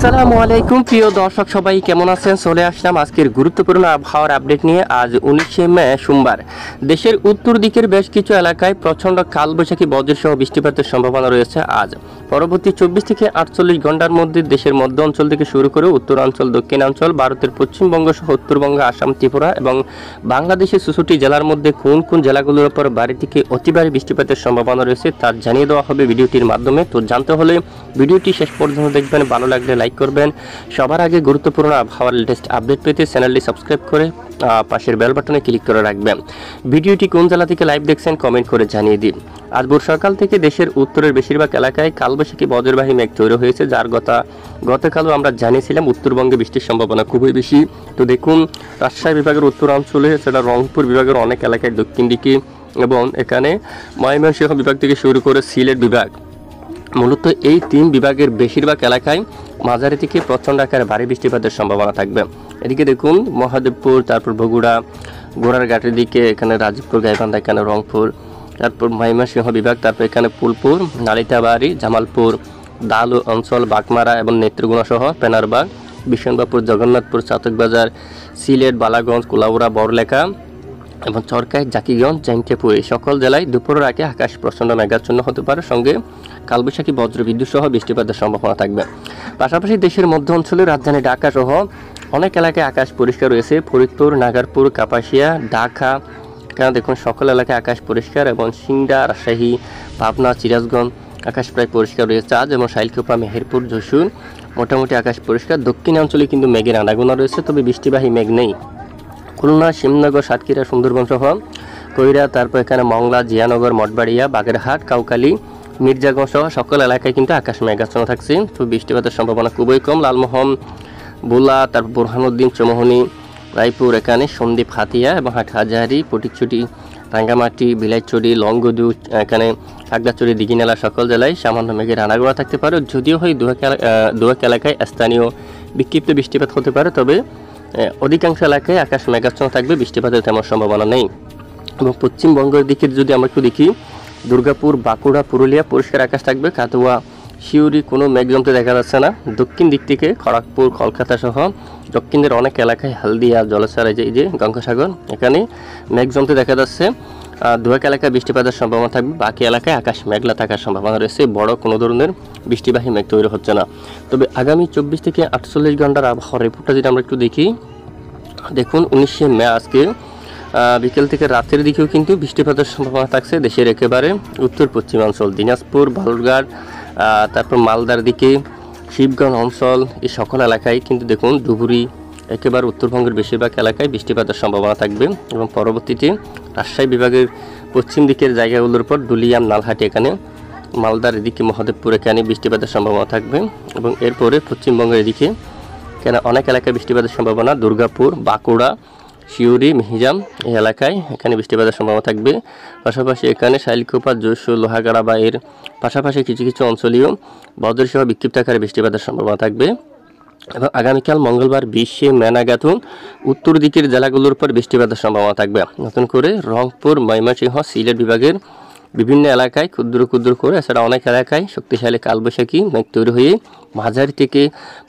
আসসালামু আলাইকুম প্রিয় দর্শক সবাই কেমন আছেন। চলে আসলাম আজকের গুরুত্বপূর্ণ আবহাওয়ার আপডেট নিয়ে। আজ 19শে মে সোমবার। দেশের উত্তর দিকের বেশ কিছু এলাকায় প্রচণ্ড কালবৈশাখী বজ্রসহ বৃষ্টিপাতের সম্ভাবনা রয়েছে। আজ পরবর্তী 24 থেকে 48 ঘন্টার মধ্যে দেশের মধ্য অঞ্চল থেকে শুরু করে উত্তরাঞ্চল, দক্ষিণাঞ্চল, ভারতের পশ্চিমবঙ্গ সহ উত্তরবঙ্গ, আসাম, ত্রিপুরা এবং বাংলাদেশের 64 জেলার মধ্যে কোন কোন জেলাগুলোর উপর ভারী থেকে অতি ভারী বৃষ্টিপাতের সম্ভাবনা রয়েছে তা জানিয়ে দেওয়া হবে ভিডিওটির মাধ্যমে। তো জানতে হলে ভিডিওটি শেষ পর্যন্ত দেখবেন, ভালো লাগলে লাইক করবেন। সবার আগে গুরুত্বপূর্ণ আবহাওয়ার লেটেস্ট আপডেট পেতে চ্যানেলটি সাবস্ক্রাইব করে পাশের বেল বাটনে ক্লিক করে রাখবেন। ভিডিওটি কোন জেলা থেকে লাইভ দেখছেন কমেন্ট করে জানিয়ে দিন। আজ ভোর সকাল থেকে দেশের উত্তরের বেশিরভাগ এলাকায় কালবৈশাখী বজ্রবাহী মেঘ তৈরি হয়েছে, যার গতকালও আমরা জানিয়েছিলাম উত্তরবঙ্গে বৃষ্টির সম্ভাবনা খুবই বেশি। তো দেখুন, রাজশাহী বিভাগের উত্তরাঞ্চলে, সেটা রংপুর বিভাগের অনেক এলাকায় দক্ষিণ দিকে এবং এখানে ময়মনসিংহ বিভাগ থেকে শুরু করে সিলেট বিভাগ, মূলত এই তিন বিভাগের বেশিরভাগ এলাকায় মাঝারি থেকে প্রচণ্ড আকারে ভারী বৃষ্টিপাতের সম্ভাবনা থাকবে। এদিকে দেখুন মহাদেবপুর, তারপর বগুড়া, গোড়ারঘাটের দিকে, এখানে রাজীবপুর, গাইবান্ধা, এখানে রংপুর, তারপর ময়মনসিংহ বিভাগ, তারপর এখানে ফুলপুর, নালিতাবাড়ি, জামালপুর, দালু অঞ্চল, বাগমারা এবং নেত্রকোনা সহ পেনারবাগ, বিশনবাপুর, জগন্নাথপুর, চাতকবাজার, সিলেট, বালাগঞ্জ, কুলাউড়া, বড়লেখা এবং চরকায়, জাকিগঞ্জ, জাইন্টিয়াপুর এই সকল জেলায় দুপুরের আগে আকাশ প্রচণ্ড মেঘাচ্ছন্ন হতে পারে, সঙ্গে কালবৈশাখী বজ্রবিদ্যুৎ সহ বৃষ্টিপাতের সম্ভাবনা থাকবে। পাশাপাশি দেশের মধ্য অঞ্চলে রাজধানী ঢাকা সহ অনেক এলাকায় আকাশ পরিষ্কার রয়েছে। ফরিদপুর, নাগারপুর, কাপাসিয়া, ঢাকা, এখানে দেখুন সকল এলাকায় আকাশ পরিষ্কার এবং সিংড়া, রাজশাহী, পাবনা, সিরাজগঞ্জ আকাশ প্রায় পরিষ্কার রয়েছে আজ, এবং শাইলকুপা, মেহেরপুর, যশোর মোটামুটি আকাশ পরিষ্কার। দক্ষিণাঞ্চলে কিন্তু মেঘের আনাগোনা রয়েছে, তবে বৃষ্টিবাহী মেঘ নেই। খুলনা, শিবনগর, সাতক্ষীরা, সুন্দরবন সহ কৈরা, তারপর এখানে মংলা, জিয়ানগর, মঠবাড়িয়া, বাগেরহাট, কাউকালী, মির্জাগঞ্জ সহ সকল এলাকায় কিন্তু আকাশ মেঘাচ্ছন্ন থাকছে। তো বৃষ্টিপাতের সম্ভাবনা খুবই কম। লালমোহন, বুলা, তারপর বোরহানুদ্দিন, চৌমোহনী, রায়পুর, এখানে সন্দ্বীপ, হাতিয়া এবং হাটহাজারি, পটিকচুটি, রাঙ্গামাটি, বিলাইচড়ি, লংগদু, এখানে খাগড়াছড়ি, দিঘিনালা সকল জেলায় সামান্য মেঘের আনাগোনা থাকতে পারে। যদিও হয় দুয়েক এলাকায় স্থানীয় বিক্ষিপ্ত বৃষ্টিপাত হতে পারে, তবে অধিকাংশ এলাকায় আকাশ মেঘাচ্ছন্ন থাকবে, বৃষ্টিপাতের তেমন সম্ভাবনা নেই। এবং পশ্চিমবঙ্গের দিকে যদি আমরা একটু দেখি, দুর্গাপুর, বাঁকুড়া, পুরুলিয়া পরিষ্কার আকাশ থাকবে। কাতুয়া, শিউরি কোনো মেঘ জমতে দেখা যাচ্ছে না। দক্ষিণ দিক থেকে খড়গপুর, কলকাতা সহ দক্ষিণের অনেক এলাকায় হালদিয়া, জলসার, এই যে গঙ্গাসাগর, এখানে মেঘ জমতে দেখা যাচ্ছে। দুয়েক এলাকায় বৃষ্টিপাতের সম্ভাবনা থাকবে, বাকি এলাকায় আকাশ মেঘলা থাকার সম্ভাবনা রয়েছে। বড় কোনো ধরনের বৃষ্টিবাহী মেঘ তৈরি হচ্ছে না। তবে আগামী 24 থেকে 48 ঘন্টার আবহাওয়ার রিপোর্টটা যদি আমরা একটু দেখি, দেখুন 19শে মে আজকে বিকেল থেকে রাতের দিকেও কিন্তু বৃষ্টিপাতের সম্ভাবনা থাকছে দেশের একেবারে উত্তর পশ্চিমাঞ্চল, দিনাজপুর, বালুরঘাট, তারপর মালদার দিকে, শিবগঞ্জ অঞ্চল এই সকল এলাকায় কিন্তু দেখুন ধুবুরি, একেবারে উত্তরবঙ্গের বেশিরভাগ এলাকায় বৃষ্টিপাতের সম্ভাবনা থাকবে। এবং পরবর্তীতে রাজশাহী বিভাগের পশ্চিম দিকের জায়গাগুলোর উপর দুলিয়াম, নালহাটি, এখানে মালদার এদিকে, মহাদেবপুর, এখানে বৃষ্টিপাতের সম্ভাবনা থাকবে। এবং এরপরে পশ্চিমবঙ্গের এদিকে কেন অনেক এলাকায় বৃষ্টিপাতের সম্ভাবনা, দুর্গাপুর, বাঁকুড়া, শিউরি, মিহিজাম এই এলাকায় এখানে বৃষ্টিপাতের সম্ভাবনা থাকবে। পাশাপাশি এখানে শাইলকুপা, যশোর, লোহাগাড়া বা এর পাশাপাশি কিছু কিছু অঞ্চলীয় বজ্রসহ বিক্ষিপ্ত আকারে বৃষ্টিপাতের সম্ভাবনা থাকবে। এবং আগামীকাল মঙ্গলবার 20শে মে নাগাদ উত্তর দিকের জেলাগুলোর উপর বৃষ্টিপাতের সম্ভাবনা থাকবে। নতুন করে রংপুর, ময়মনসিংহ, সিলেট বিভাগের বিভিন্ন এলাকায় ক্ষুদ্র ক্ষুদ্র করে, এছাড়া অনেক এলাকায় শক্তিশালী কালবৈশাখী মেঘ তৈরি হয়ে মাঝারি থেকে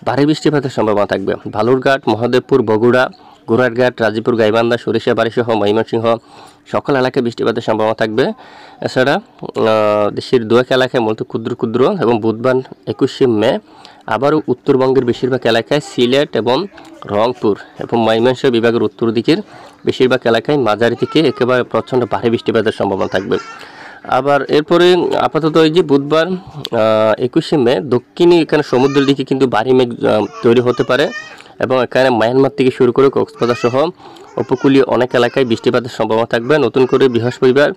ভারী বৃষ্টিপাতের সম্ভাবনা থাকবে। বালুরঘাট, মহাদেবপুর, বগুড়া, গোড়ারঘাট, রাজীবপুর, গাইবান্ধা, সরিষাবাড়ি সহ ময়মনসিংহ সকল এলাকায় বৃষ্টিপাতের সম্ভাবনা থাকবে। এছাড়া দেশের দুয়েক এলাকায় মূলত ক্ষুদ্র ক্ষুদ্র, এবং বুধবার 21শে মে আবারও উত্তরবঙ্গের বেশিরভাগ এলাকায়, সিলেট এবং রংপুর এবং ময়মনসিংহ বিভাগের উত্তর দিকের বেশিরভাগ এলাকায় মাঝারি থেকে একেবারে প্রচণ্ড ভারী বৃষ্টিপাতের সম্ভাবনা থাকবে। আবার এরপরে আপাতত এই যে বুধবার 21শে মে দক্ষিণে এখানে সমুদ্রের দিকে কিন্তু ভারী মেঘ তৈরি হতে পারে, এবং এখানে মায়ানমার থেকে শুরু করে কক্সবাজার সহ উপকূলীয় অনেক এলাকায় বৃষ্টিপাতের সম্ভাবনা থাকবে। নতুন করে বৃহস্পতিবার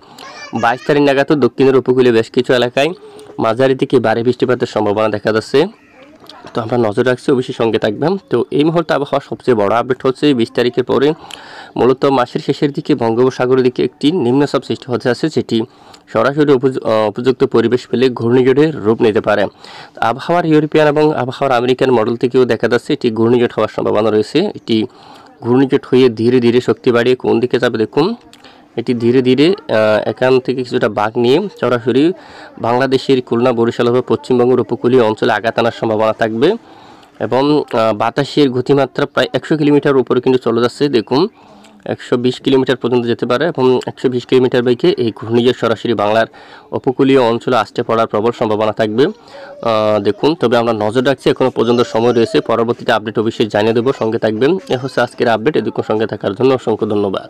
22 তারিখ নাগাদ দক্ষিণের উপকূলীয় বেশ কিছু এলাকায় মাঝারি থেকে ভারী বৃষ্টিপাতের সম্ভাবনা দেখা যাচ্ছে। তো আমরা নজর রাখছি, অবশ্যই সঙ্গে থাকবেন। তো এই মুহূর্তে আবহাওয়ার সবচেয়ে বড় আপডেট হচ্ছে 20 তারিখের পরে মূলত মাসের শেষের দিকে বঙ্গোপসাগরের দিকে একটি নিম্নচাপ সৃষ্টি হতে আছে, যেটি সরাসরি উপযুক্ত পরিবেশ পেলে ঘূর্ণিঝড়ের রূপ নিতে পারে। আবহাওয়ার ইউরোপিয়ান এবং আবহাওয়ার আমেরিকান মডেল থেকেও দেখা যাচ্ছে এটি ঘূর্ণিঝড় হওয়ার সম্ভাবনা রয়েছে। এটি ঘূর্ণিঝড় হয়ে ধীরে ধীরে শক্তি বাড়িয়ে কোন দিকে যাবে দেখুন, এটি ধীরে ধীরে এখান থেকে কিছুটা বাঁক নিয়ে সরাসরি বাংলাদেশের খুলনা, বরিশাল ও পশ্চিমবঙ্গের উপকূলীয় অঞ্চলে আঘাত আনার সম্ভাবনা থাকবে। এবং বাতাসের গতিমাত্রা প্রায় 100 কিলোমিটার উপরে কিন্তু চলে যাচ্ছে। দেখুন 120 কিলোমিটার পর্যন্ত যেতে পারে এবং 120 কিলোমিটার বেগে এই ঘূর্ণিঝড় সরাসরি বাংলার উপকূলীয় অঞ্চলে আসতে পড়ার প্রবল সম্ভাবনা থাকবে। দেখুন, তবে আমরা নজর রাখছি, এখনও পর্যন্ত সময় রয়েছে, পরবর্তীতে আপডেট অবশ্যই জানিয়ে দেবো, সঙ্গে থাকবেন। এ হচ্ছে আজকের আপডেট। এদিকে সঙ্গে থাকার জন্য অসংখ্য ধন্যবাদ।